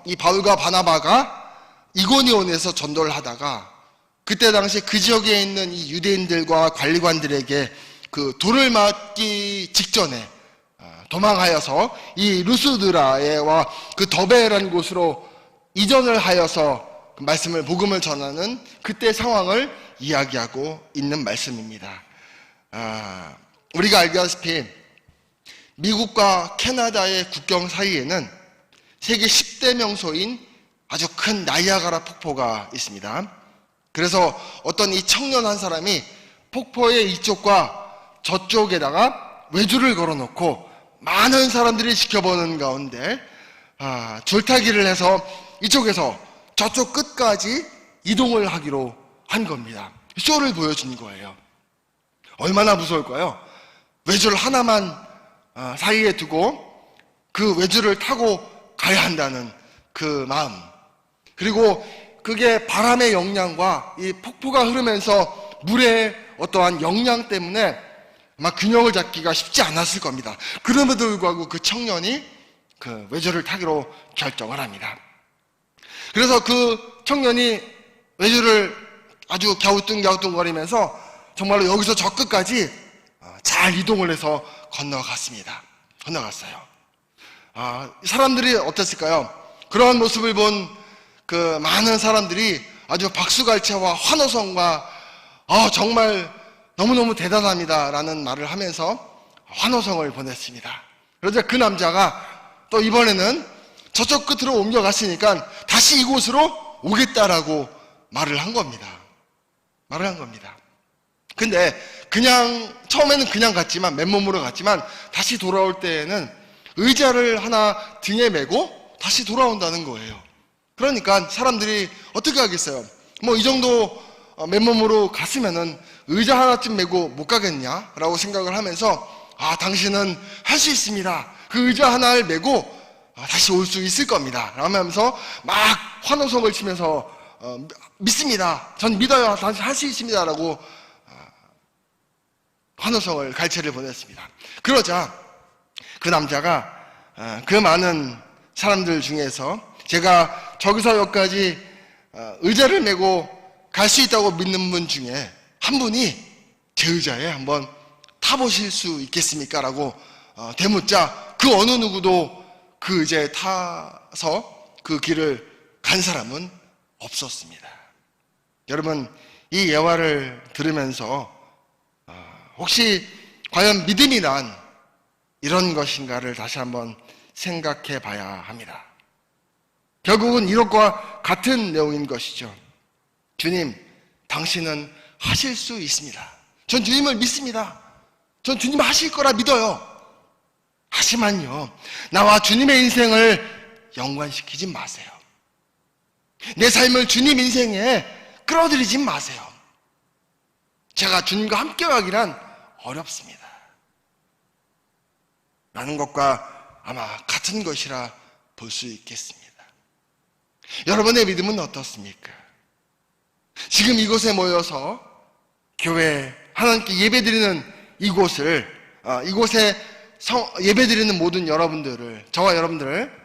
이 바울과 바나바가 이고니온에서 전도를 하다가 그때 당시 그 지역에 있는 이 유대인들과 관리관들에게 그 돌을 맞기 직전에 도망하여서 이 루스드라에와 그 더베라는 곳으로 이전을 하여서 말씀을 복음을 전하는 그때 상황을 이야기하고 있는 말씀입니다. 우리가 알다시피 미국과 캐나다의 국경 사이에는 세계 10대 명소인 아주 큰 나이아가라 폭포가 있습니다. 그래서 어떤 이 청년 한 사람이 폭포의 이쪽과 저쪽에다가 외줄을 걸어놓고 많은 사람들이 지켜보는 가운데 줄타기를 해서 이쪽에서 저쪽 끝까지 이동을 하기로 한 겁니다. 쇼를 보여준 거예요. 얼마나 무서울까요? 외줄 하나만 사이에 두고 그 외줄을 타고 가야 한다는 그 마음, 그리고 그게 바람의 영향과 이 폭포가 흐르면서 물의 어떠한 영향 때문에 아마 균형을 잡기가 쉽지 않았을 겁니다. 그럼에도 불구하고 그 청년이 그 외줄을 타기로 결정을 합니다. 그래서 그 청년이 외줄을 아주 갸우뚱갸우뚱거리면서 정말로 여기서 저 끝까지 잘 이동을 해서 건너갔어요. 사람들이 어땠을까요? 그러한 모습을 본 그 많은 사람들이 아주 박수갈채와 환호성과 정말 너무너무 대단합니다 라는 말을 하면서 환호성을 보냈습니다. 그러자 그 남자가 또 이번에는 저쪽 끝으로 옮겨갔으니까 다시 이곳으로 오겠다라고 말을 한 겁니다. 근데 처음에는 그냥 갔지만, 맨몸으로 갔지만 다시 돌아올 때에는 의자를 하나 등에 메고 다시 돌아온다는 거예요. 그러니까 사람들이 어떻게 하겠어요? 뭐 이 정도 맨몸으로 갔으면은 의자 하나쯤 메고 못 가겠냐? 라고 생각을 하면서 당신은 할 수 있습니다. 그 의자 하나를 메고 다시 올 수 있을 겁니다. 라면서 막 환호성을 치면서 믿습니다. 전 믿어요. 다시 할 수 있습니다. 라고 환호성을 갈채를 보냈습니다. 그러자 그 남자가 그 많은 사람들 중에서 제가 저기서 여기까지 의자를 메고 갈 수 있다고 믿는 분 중에 한 분이 제 의자에 한번 타보실 수 있겠습니까? 라고 대묻자 그 어느 누구도 그 의자에 타서 그 길을 간 사람은 없었습니다. 여러분, 이 예화를 들으면서 혹시 과연 믿음이란 이런 것인가를 다시 한번 생각해 봐야 합니다. 결국은 이것과 같은 내용인 것이죠. 주님, 당신은 하실 수 있습니다. 전 주님을 믿습니다. 전 주님 하실 거라 믿어요. 하지만요, 나와 주님의 인생을 연관시키지 마세요. 내 삶을 주님 인생에 끌어들이지 마세요. 제가 주님과 함께 가기란 어렵습니다. 라는 것과 아마 같은 것이라 볼 수 있겠습니다. 여러분의 믿음은 어떻습니까? 지금 이곳에 모여서 교회, 하나님께 예배드리는 이곳에 예배드리는 모든 여러분들을, 저와 여러분들을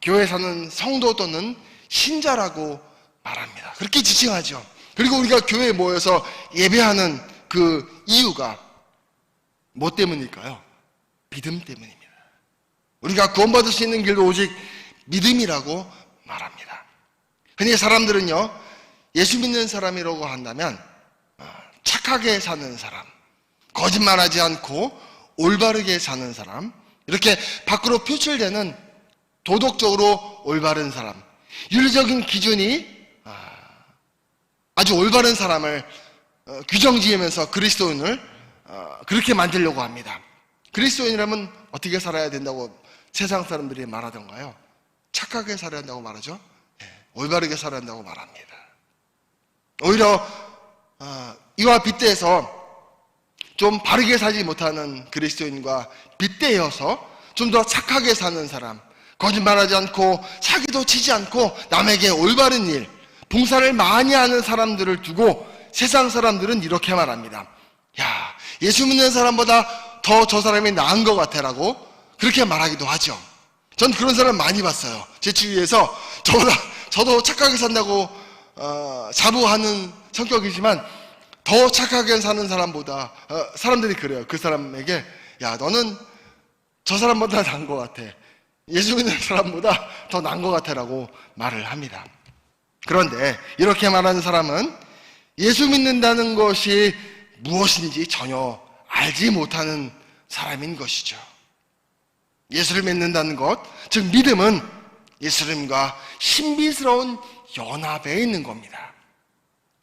교회에 사는 성도 또는 신자라고 말합니다. 그렇게 지칭하죠. 그리고 우리가 교회에 모여서 예배하는 그 이유가 뭐 때문일까요? 믿음 때문입니다. 우리가 구원받을 수 있는 길도 오직 믿음이라고 말합니다. 흔히 사람들은요, 예수 믿는 사람이라고 한다면 착하게 사는 사람, 거짓말하지 않고 올바르게 사는 사람, 이렇게 밖으로 표출되는 도덕적으로 올바른 사람, 윤리적인 기준이 아주 올바른 사람을 규정 지으면서 그리스도인을 그렇게 만들려고 합니다. 그리스도인이라면 어떻게 살아야 된다고 세상 사람들이 말하던가요? 착하게 살아야 한다고 말하죠. 올바르게 살아야 한다고 말합니다. 오히려 이와 빗대서 좀 바르게 살지 못하는 그리스도인과 빗대어서 좀 더 착하게 사는 사람, 거짓말하지 않고 사기도 치지 않고 남에게 올바른 일, 봉사를 많이 하는 사람들을 두고 세상 사람들은 이렇게 말합니다. 야, 예수 믿는 사람보다 더 저 사람이 나은 것 같아 라고 그렇게 말하기도 하죠. 전 그런 사람 많이 봤어요. 제 주위에서 저도 착하게 산다고 자부하는 성격이지만 더 착하게 사는 사람보다 사람들이 그래요. 그 사람에게 야, 너는 저 사람보다 나은 것 같아. 예수 믿는 사람보다 더 나은 것 같아 라고 말을 합니다. 그런데 이렇게 말하는 사람은 예수 믿는다는 것이 무엇인지 전혀 알지 못하는 사람인 것이죠. 예수를 믿는다는 것, 즉 믿음은 예수님과 신비스러운 연합에 있는 겁니다.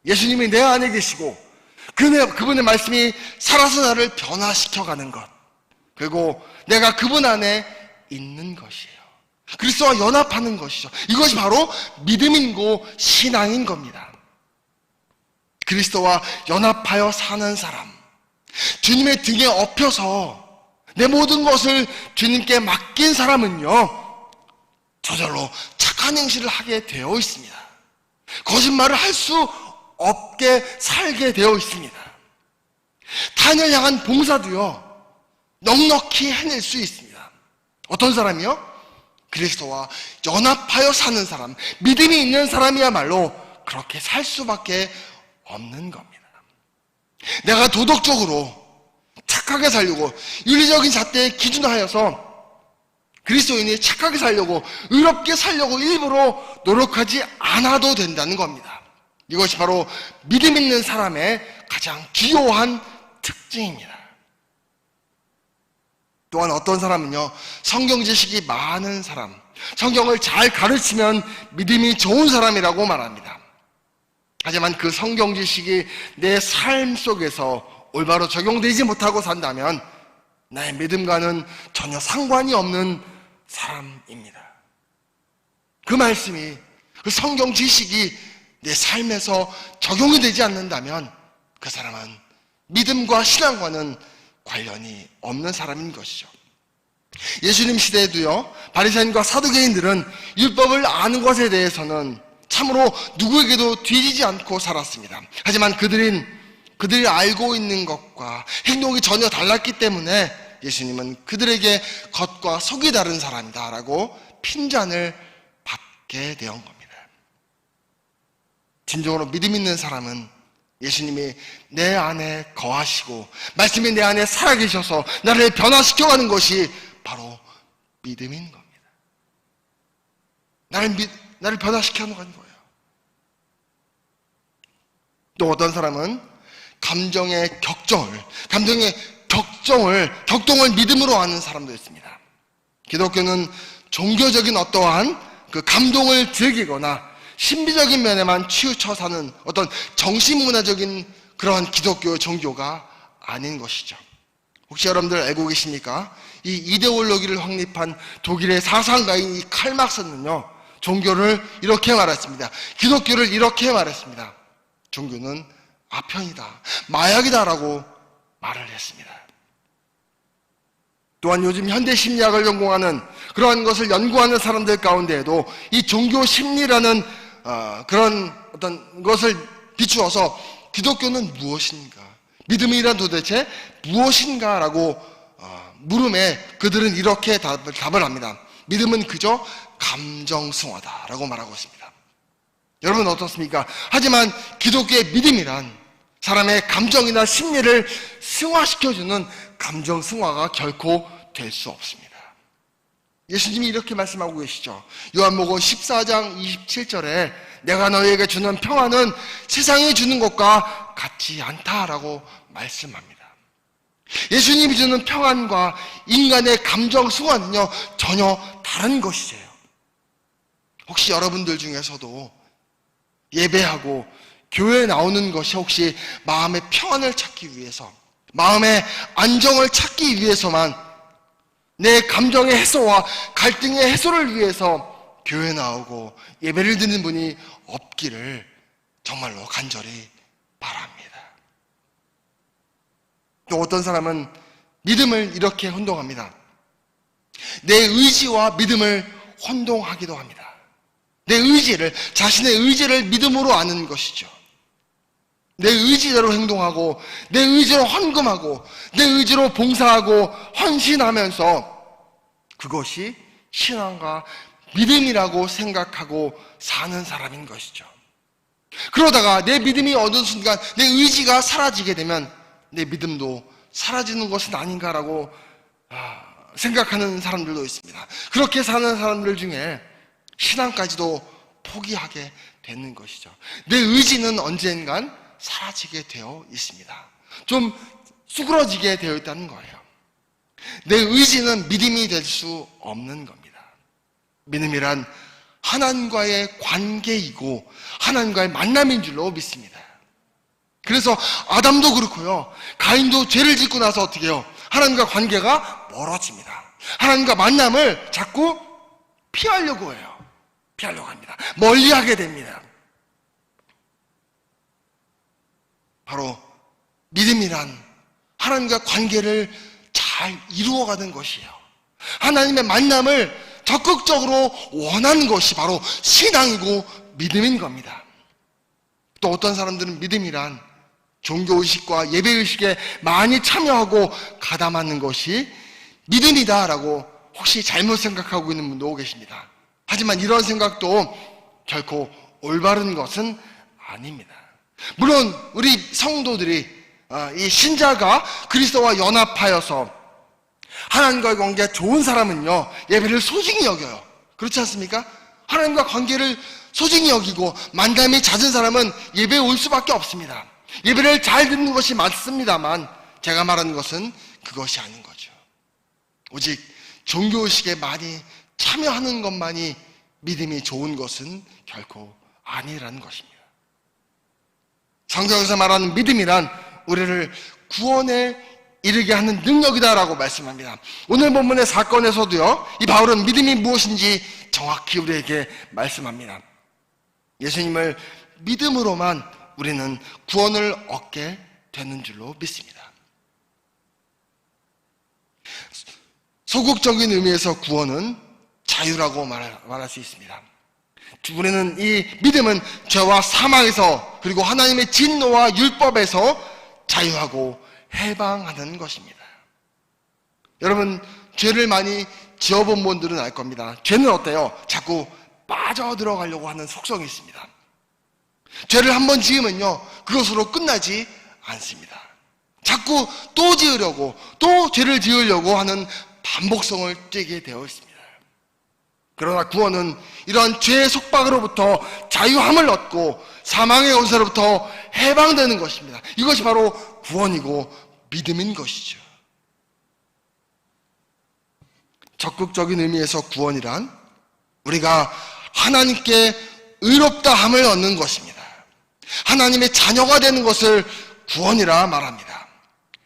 예수님이 내 안에 계시고 그분의 말씀이 살아서 나를 변화시켜가는 것, 그리고 내가 그분 안에 있는 것이에요. 그리스도와 연합하는 것이죠. 이것이 바로 믿음이고 신앙인 겁니다. 그리스도와 연합하여 사는 사람, 주님의 등에 엎여서 내 모든 것을 주님께 맡긴 사람은요, 저절로 착한 행실을 하게 되어 있습니다. 거짓말을 할 수 없게 살게 되어 있습니다. 타인을 향한 봉사도요, 넉넉히 해낼 수 있습니다. 어떤 사람이요? 그리스도와 연합하여 사는 사람, 믿음이 있는 사람이야말로 그렇게 살 수밖에 없는 겁니다. 내가 도덕적으로 착하게 살려고, 윤리적인 잣대에 기준하여서 그리스도인이 착하게 살려고, 의롭게 살려고 일부러 노력하지 않아도 된다는 겁니다. 이것이 바로 믿음 있는 사람의 가장 기요한 특징입니다. 또한 어떤 사람은요, 성경 지식이 많은 사람, 성경을 잘 가르치면 믿음이 좋은 사람이라고 말합니다. 하지만 그 성경 지식이 내 삶 속에서 올바로 적용되지 못하고 산다면 나의 믿음과는 전혀 상관이 없는 사람입니다. 그 말씀이, 그 성경 지식이 내 삶에서 적용이 되지 않는다면 그 사람은 믿음과 신앙과는 관련이 없는 사람인 것이죠. 예수님 시대에도요, 바리새인과 사두개인들은 율법을 아는 것에 대해서는 참으로 누구에게도 뒤지지 않고 살았습니다. 하지만 그들이 알고 있는 것과 행동이 전혀 달랐기 때문에 예수님은 그들에게 겉과 속이 다른 사람이다 라고 핀잔을 받게 되었 겁니다. 진정으로 믿음 있는 사람은 예수님이 내 안에 거하시고 말씀이 내 안에 살아계셔서 나를 변화시켜가는 것이 바로 믿음인 겁니다. 나를 변화시켜가는 거예요. 또 어떤 사람은 감동의 격동을 믿음으로 하는 사람도 있습니다. 기독교는 종교적인 어떠한 그 감동을 즐기거나 신비적인 면에만 치우쳐 사는 어떤 정신문화적인 그러한 기독교 종교가 아닌 것이죠. 혹시 여러분들 알고 계십니까? 이 이데올로기를 확립한 독일의 사상가인 이 칼 막스는요, 종교를 이렇게 말했습니다. 기독교를 이렇게 말했습니다. 종교는 아편이다, 마약이다라고 말을 했습니다. 또한 요즘 현대 심리학을 전공하는 그러한 것을 연구하는 사람들 가운데에도 이 종교 심리라는 그런 어떤 것을 비추어서 기독교는 무엇인가, 믿음이란 도대체 무엇인가 라고 물음에 그들은 이렇게 답을 합니다. 믿음은 그저 감정승화다 라고 말하고 있습니다. 여러분 어떻습니까? 하지만 기독교의 믿음이란 사람의 감정이나 심리를 승화시켜주는 감정 승화가 결코 될 수 없습니다. 예수님이 이렇게 말씀하고 계시죠. 요한복음 14장 27절에 내가 너희에게 주는 평안은 세상이 주는 것과 같지 않다라고 말씀합니다. 예수님이 주는 평안과 인간의 감정 승화는요, 전혀 다른 것이에요. 혹시 여러분들 중에서도 예배하고 교회에 나오는 것이 혹시 마음의 평안을 찾기 위해서, 마음의 안정을 찾기 위해서만, 내 감정의 해소와 갈등의 해소를 위해서 교회에 나오고 예배를 드리는 분이 없기를 정말로 간절히 바랍니다. 또 어떤 사람은 믿음을 이렇게 혼동합니다. 내 의지와 믿음을 혼동하기도 합니다. 내 의지를, 자신의 의지를 믿음으로 아는 것이죠. 내 의지대로 행동하고, 내 의지로 헌금하고, 내 의지로 봉사하고 헌신하면서 그것이 신앙과 믿음이라고 생각하고 사는 사람인 것이죠. 그러다가 내 믿음이 어느 순간 내 의지가 사라지게 되면 내 믿음도 사라지는 것은 아닌가라고 생각하는 사람들도 있습니다. 그렇게 사는 사람들 중에 신앙까지도 포기하게 되는 것이죠. 내 의지는 언젠간 사라지게 되어 있습니다. 좀 쑥그러지게 되어 있다는 거예요. 내 의지는 믿음이 될 수 없는 겁니다. 믿음이란 하나님과의 관계이고 하나님과의 만남인 줄로 믿습니다. 그래서 아담도 그렇고요, 가인도 죄를 짓고 나서 어떻게 해요? 하나님과 관계가 멀어집니다. 하나님과 만남을 자꾸 피하려고 해요. 피하려고 합니다. 멀리하게 됩니다. 바로 믿음이란 하나님과 관계를 잘 이루어가는 것이에요. 하나님의 만남을 적극적으로 원하는 것이 바로 신앙이고 믿음인 겁니다. 또 어떤 사람들은 믿음이란 종교의식과 예배의식에 많이 참여하고 가담하는 것이 믿음이다라고 혹시 잘못 생각하고 있는 분도 계십니다. 하지만 이런 생각도 결코 올바른 것은 아닙니다. 물론 우리 성도들이 이 신자가 그리스도와 연합하여서 하나님과의 관계가 좋은 사람은요, 예배를 소중히 여겨요. 그렇지 않습니까? 하나님과 관계를 소중히 여기고 만남이 잦은 사람은 예배에 올 수밖에 없습니다. 예배를 잘 듣는 것이 맞습니다만 제가 말하는 것은 그것이 아닌 거죠. 오직 종교의식에 많이 참여하는 것만이 믿음이 좋은 것은 결코 아니라는 것입니다. 성경에서 말하는 믿음이란 우리를 구원에 이르게 하는 능력이다라고 말씀합니다. 오늘 본문의 사건에서도요, 이 바울은 믿음이 무엇인지 정확히 우리에게 말씀합니다. 예수님을 믿음으로만 우리는 구원을 얻게 되는 줄로 믿습니다. 소극적인 의미에서 구원은 자유라고 말할 수 있습니다. 우리는 이 믿음은 죄와 사망에서 그리고 하나님의 진노와 율법에서 자유하고 해방하는 것입니다. 여러분, 죄를 많이 지어본 분들은 알 겁니다. 죄는 어때요? 자꾸 빠져들어가려고 하는 속성이 있습니다. 죄를 한번 지으면요, 그것으로 끝나지 않습니다. 자꾸 또 지으려고, 또 죄를 지으려고 하는 반복성을 띠게 되어 있습니다. 그러나 구원은 이러한 죄의 속박으로부터 자유함을 얻고 사망의 권세로부터 해방되는 것입니다. 이것이 바로 구원이고 믿음인 것이죠. 적극적인 의미에서 구원이란 우리가 하나님께 의롭다함을 얻는 것입니다. 하나님의 자녀가 되는 것을 구원이라 말합니다.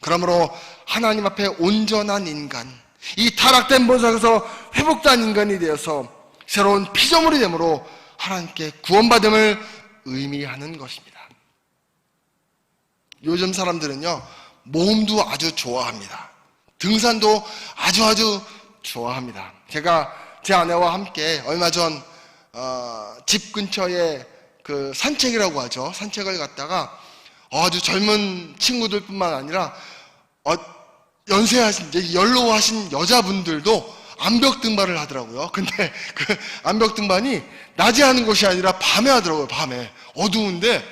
그러므로 하나님 앞에 온전한 인간, 이 타락된 본성에서 회복된 인간이 되어서 새로운 피조물이 되므로 하나님께 구원받음을 의미하는 것입니다. 요즘 사람들은요, 모험도 아주 좋아합니다. 등산도 아주 좋아합니다. 제가 제 아내와 함께 얼마 전 집 근처에 그 산책이라고 하죠. 산책을 갔다가 아주 젊은 친구들뿐만 아니라 연세하신, 이제 연로하신 여자분들도 암벽 등반을 하더라고요. 근데 그 암벽 등반이 낮에 하는 것이 아니라 밤에 하더라고요. 밤에 어두운데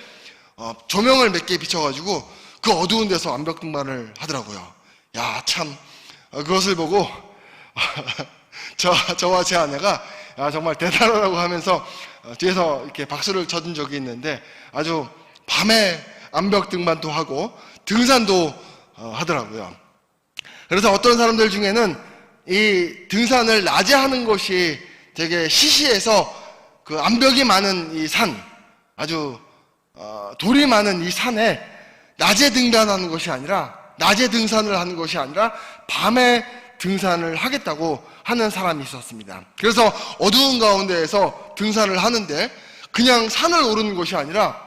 조명을 몇 개 비춰가지고 그 어두운 데서 암벽 등반을 하더라고요. 야, 참 그것을 보고 저와 제 아내가 야, 정말 대단하다고 하면서 뒤에서 이렇게 박수를 쳐준 적이 있는데, 아주 밤에 암벽 등반도 하고 등산도 하더라고요. 그래서 어떤 사람들 중에는 이 등산을 낮에 하는 것이 되게 시시해서 그 암벽이 많은 이 산, 아주 돌이 많은 이 산에 낮에 등산하는 것이 아니라, 낮에 등산을 하는 것이 아니라 밤에 등산을 하겠다고 하는 사람이 있었습니다. 그래서 어두운 가운데에서 등산을 하는데 그냥 산을 오르는 것이 아니라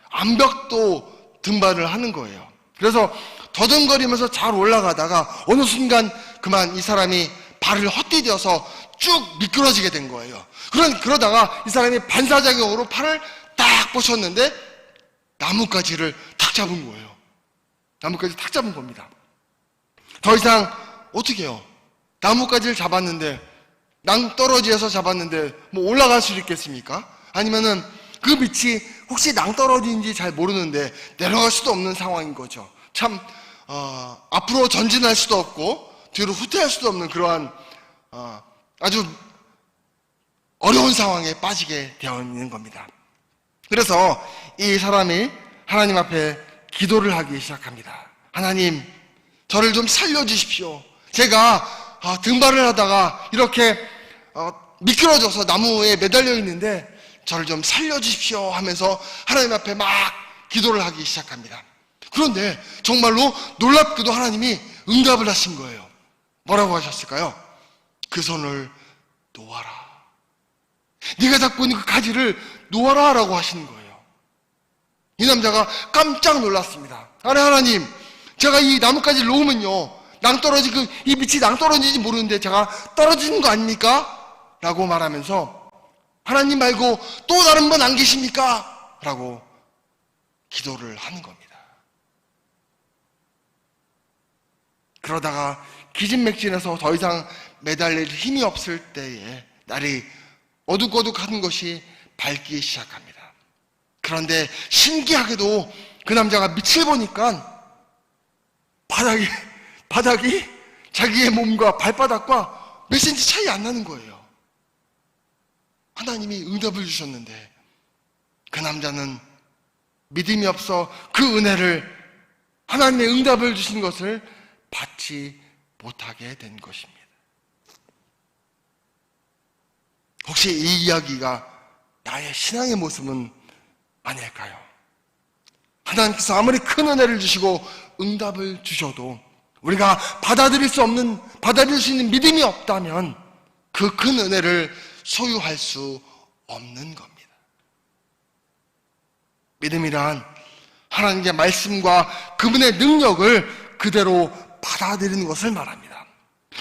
암벽도 등반을 하는 거예요. 그래서 더듬거리면서 잘 올라가다가 어느 순간 그만 이 사람이 발을 헛디뎌서 쭉 미끄러지게 된 거예요. 그러다가 이 사람이 반사작용으로 팔을 딱 뻗쳤는데 나뭇가지를 탁 잡은 거예요. 나뭇가지 탁 잡은 겁니다. 더 이상 어떻게 해요? 나뭇가지를 잡았는데 낭떠러지에서 잡았는데 뭐 올라갈 수 있겠습니까? 아니면은 그 밑이 혹시 낭떠러지인지 잘 모르는데 내려갈 수도 없는 상황인 거죠. 참 앞으로 전진할 수도 없고 뒤로 후퇴할 수도 없는 그러한 아주 어려운 상황에 빠지게 되어 있는 겁니다. 그래서 이 사람이 하나님 앞에 기도를 하기 시작합니다. 하나님, 저를 좀 살려주십시오. 제가 등반을 하다가 이렇게 미끄러져서 나무에 매달려 있는데 저를 좀 살려주십시오 하면서 하나님 앞에 막 기도를 하기 시작합니다. 그런데 정말로 놀랍게도 하나님이 응답을 하신 거예요. 뭐라고 하셨을까요? 그 손을 놓아라. 네가 잡고 있는 그 가지를 놓아라 라고 하시는 거예요. 이 남자가 깜짝 놀랐습니다. 아니 하나님, 제가 이 나뭇가지를 놓으면요 이 밑이 낭떠러지인지 모르는데 제가 떨어지는 거 아닙니까? 라고 말하면서 하나님 말고 또 다른 분 안 계십니까? 라고 기도를 하는 겁니다. 그러다가 기진맥진해서 더 이상 매달릴 힘이 없을 때에 날이 어둑어둑한 것이 밝기 시작합니다. 그런데 신기하게도 그 남자가 밑을 보니까 바닥이 자기의 몸과 발바닥과 몇 센치 차이 안 나는 거예요. 하나님이 응답을 주셨는데 그 남자는 믿음이 없어 그 은혜를, 하나님의 응답을 주신 것을 받지 못하게 된 것입니다. 혹시 이 이야기가 나의 신앙의 모습은 아닐까요? 하나님께서 아무리 큰 은혜를 주시고 응답을 주셔도 우리가 받아들일 수 있는 믿음이 없다면 그 큰 은혜를 소유할 수 없는 겁니다. 믿음이란 하나님의 말씀과 그분의 능력을 그대로 받아들이는 것을 말합니다.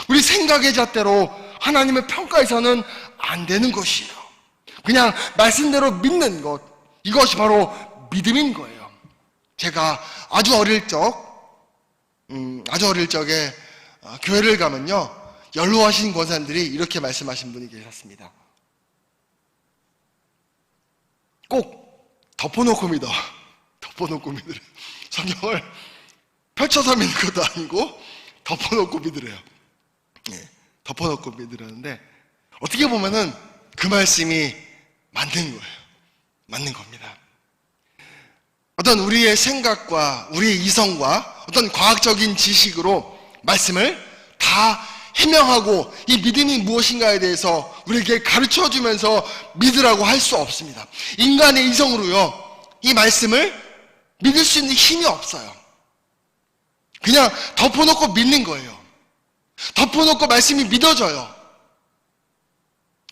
우리 생각의 잣대로 하나님을 평가해서는 안 되는 것이에요. 그냥 말씀대로 믿는 것, 이것이 바로 믿음인 거예요. 제가 아주 어릴 적에 교회를 가면요 연로하신 권사님들이 이렇게 말씀하신 분이 계셨습니다. 꼭 덮어놓고 믿어. 덮어놓고 믿으래. 성경을 펼쳐서 믿는 것도 아니고 덮어놓고 믿으래요. 덮어놓고 믿으라는데 어떻게 보면은 그 말씀이 맞는 거예요. 맞는 겁니다. 어떤 우리의 생각과 우리의 이성과 어떤 과학적인 지식으로 말씀을 다 해명하고 이 믿음이 무엇인가에 대해서 우리에게 가르쳐주면서 믿으라고 할 수 없습니다. 인간의 이성으로요 이 말씀을 믿을 수 있는 힘이 없어요. 그냥 덮어놓고 믿는 거예요. 덮어놓고 말씀이 믿어져요.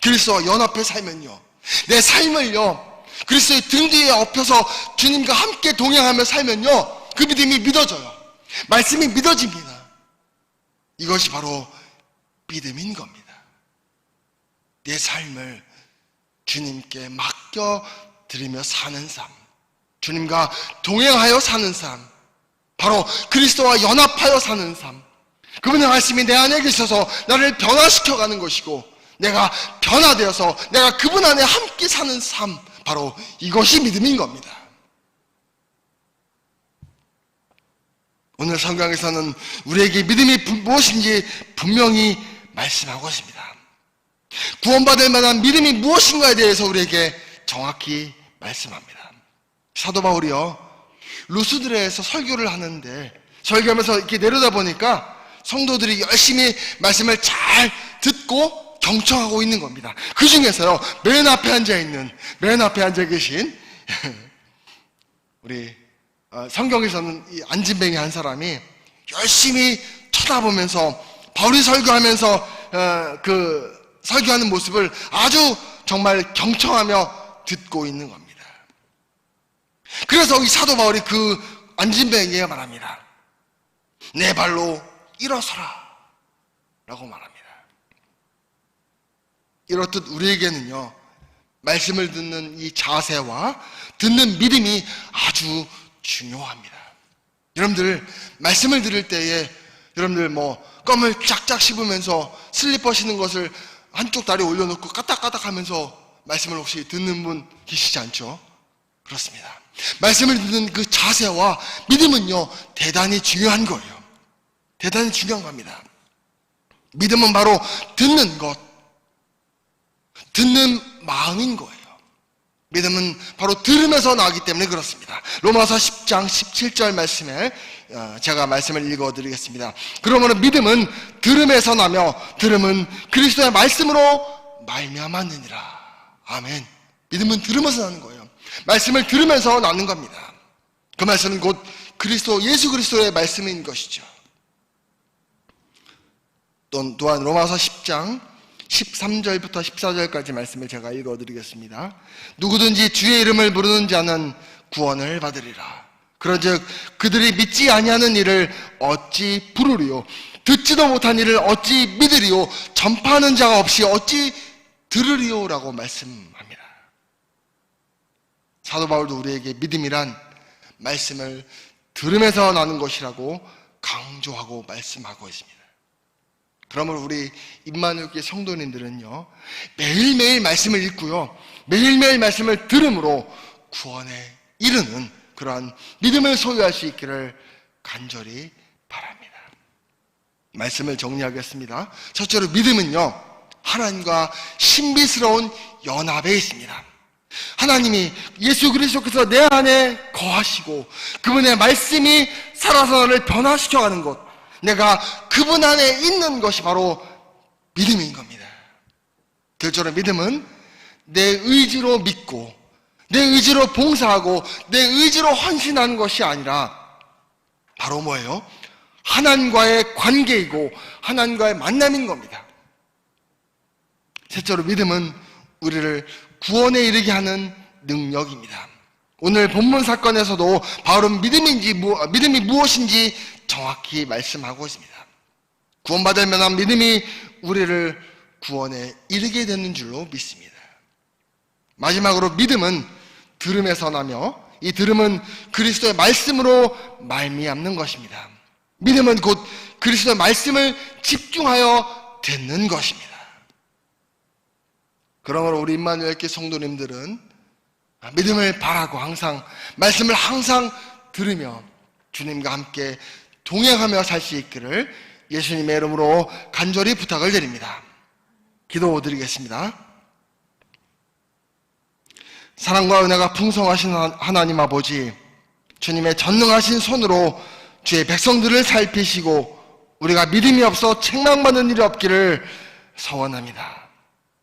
그리스도와 연합해 살면요 내 삶을요 그리스도의 등 뒤에 엎혀서 주님과 함께 동행하며 살면요 그 믿음이 믿어져요. 말씀이 믿어집니다. 이것이 바로 믿음인 겁니다. 내 삶을 주님께 맡겨드리며 사는 삶, 주님과 동행하여 사는 삶, 바로 그리스도와 연합하여 사는 삶, 그분의 말씀이 내 안에 계셔서 나를 변화시켜가는 것이고 내가 변화되어서 내가 그분 안에 함께 사는 삶, 바로 이것이 믿음인 겁니다. 오늘 성경에서는 우리에게 믿음이 무엇인지 분명히 말씀하고 있습니다. 구원받을 만한 믿음이 무엇인가에 대해서 우리에게 정확히 말씀합니다. 사도 바울이요 루스드레에서 설교를 하는데 설교하면서 이렇게 내려다 보니까 성도들이 열심히 말씀을 잘 듣고 경청하고 있는 겁니다. 그 중에서요 맨 앞에 앉아 계신 우리 성경에서는 이 안진뱅이 한 사람이 열심히 쳐다보면서 바울이 설교하면서 그 설교하는 모습을 아주 정말 경청하며 듣고 있는 겁니다. 그래서 이 사도 바울이 그 안진뱅이에게 말합니다. 내 발로 일어서라 라고 말합니다. 이렇듯 우리에게는요 말씀을 듣는 이 자세와 듣는 믿음이 아주 중요합니다. 여러분들 말씀을 들을 때에 여러분들 껌을 쫙쫙 씹으면서 슬리퍼 신는 것을 한쪽 다리 올려놓고 까딱까딱 하면서 말씀을 혹시 듣는 분 계시지 않죠? 그렇습니다. 말씀을 듣는 그 자세와 믿음은요, 대단히 중요한 거예요. 대단히 중요한 겁니다. 믿음은 바로 듣는 것, 듣는 마음인 거예요. 믿음은 바로 들음에서 나기 때문에 그렇습니다. 로마서 10장 17절 말씀에 제가 말씀을 읽어드리겠습니다. 그러므로 믿음은 들음에서 나며 들음은 그리스도의 말씀으로 말미암았느니라. 아멘. 믿음은 들으면서 나는 거예요. 말씀을 들으면서 나는 겁니다. 그 말씀은 곧 그리스도, 예수 그리스도의 말씀인 것이죠. 또한 로마서 10장 13절부터 14절까지 말씀을 제가 읽어드리겠습니다. 누구든지 주의 이름을 부르는 자는 구원을 받으리라. 그런즉 그들이 믿지 아니하는 일을 어찌 부르리요? 듣지도 못한 일을 어찌 믿으리요? 전파하는 자가 없이 어찌 들으리요? 라고 말씀합니다. 사도 바울도 우리에게 믿음이란 말씀을 들으면서 나는 것이라고 강조하고 말씀하고 있습니다. 그러면 우리 임마누엘교회 성도님들은요, 매일매일 말씀을 읽고요, 매일매일 말씀을 들음으로 구원에 이르는 그러한 믿음을 소유할 수 있기를 간절히 바랍니다. 말씀을 정리하겠습니다. 첫째로 믿음은요, 하나님과 신비스러운 연합에 있습니다. 하나님이 예수 그리스도께서 내 안에 거하시고 그분의 말씀이 살아서 나를 변화시켜가는 것, 내가 그분 안에 있는 것이 바로 믿음인 겁니다. 결정으로 믿음은 내 의지로 믿고 내 의지로 봉사하고 내 의지로 헌신하는 것이 아니라 바로 뭐예요? 하나님과의 관계이고 하나님과의 만남인 겁니다. 셋째로 믿음은 우리를 구원에 이르게 하는 능력입니다. 오늘 본문 사건에서도 바울은 믿음이 무엇인지 정확히 말씀하고 있습니다. 구원받을 만한 믿음이 우리를 구원에 이르게 되는 줄로 믿습니다. 마지막으로 믿음은 들음에서 나며 이 들음은 그리스도의 말씀으로 말미암는 것입니다. 믿음은 곧 그리스도의 말씀을 집중하여 듣는 것입니다. 그러므로 우리 임마누엘교회 성도님들은 믿음을 바라고 항상 말씀을 항상 들으며 주님과 함께 동행하며 살 수 있기를 예수님의 이름으로 간절히 부탁을 드립니다. 기도드리겠습니다. 사랑과 은혜가 풍성하신 하나님 아버지, 주님의 전능하신 손으로 주의 백성들을 살피시고 우리가 믿음이 없어 책망받는 일이 없기를 소원합니다.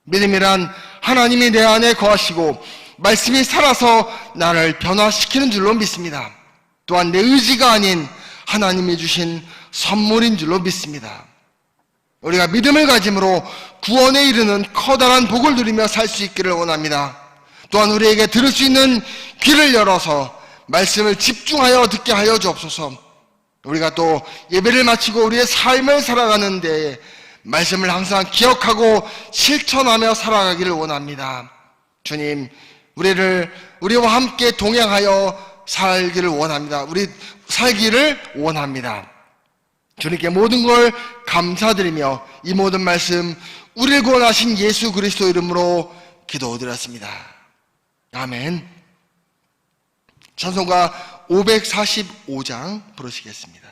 믿음이란 하나님이 내 안에 거하시고 말씀이 살아서 나를 변화시키는 줄로 믿습니다. 또한 내 의지가 아닌 하나님이 주신 선물인 줄로 믿습니다. 우리가 믿음을 가짐으로 구원에 이르는 커다란 복을 누리며 살 수 있기를 원합니다. 또한 우리에게 들을 수 있는 귀를 열어서 말씀을 집중하여 듣게 하여 주옵소서. 우리가 또 예배를 마치고 우리의 삶을 살아가는 데에 말씀을 항상 기억하고 실천하며 살아가기를 원합니다. 주님, 우리와 함께 동행하여 살기를 원합니다. 우리 살기를 원합니다. 주님께 모든 걸 감사드리며 이 모든 말씀 우리를 구원하신 예수 그리스도 이름으로 기도드렸습니다. 아멘. 찬송가 545장 부르시겠습니다.